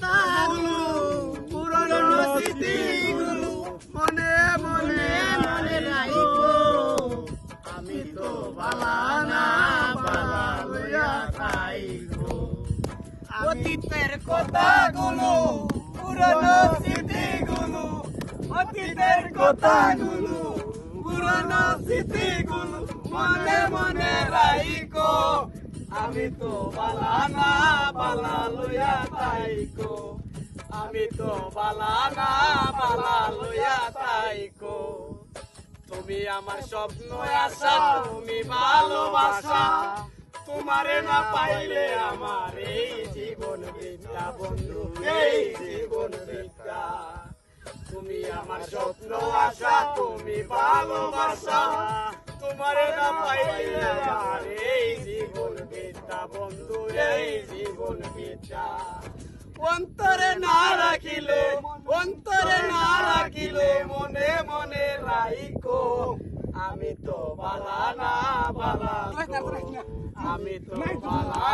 কথাগুলো পুরনো স্মৃতিগুলো মনে মনে মনে রাখো আমি তো বালা না বালা লইয়া থাইকো অতীতের কথাগুলো পুরনো স্মৃতিগুলো অতীতের কথাগুলো পুরনো স্মৃতিগুলো মনে মনে রাখো আমি তো বালা না বালা লইয়া থাইকো আমি তো বালা না বালা লইয়া থাইকো তুমি আমার স্বপ্ন আশা তুমি ভালোবাসা তোমারে না পাইলে আমার এই জীবন বৃথা বন্ধু এই জীবন বৃথা তুমি আমার স্বপ্ন আশা তুমি ভালোবাসা তোমারে না পাইলে আমার এই জীবন বৃথা বন্ধু এই জীবন বৃথা অন্তরে না রাখিলে মনে মনে রাখো আমি তো বালা না বালা আমি তো বালা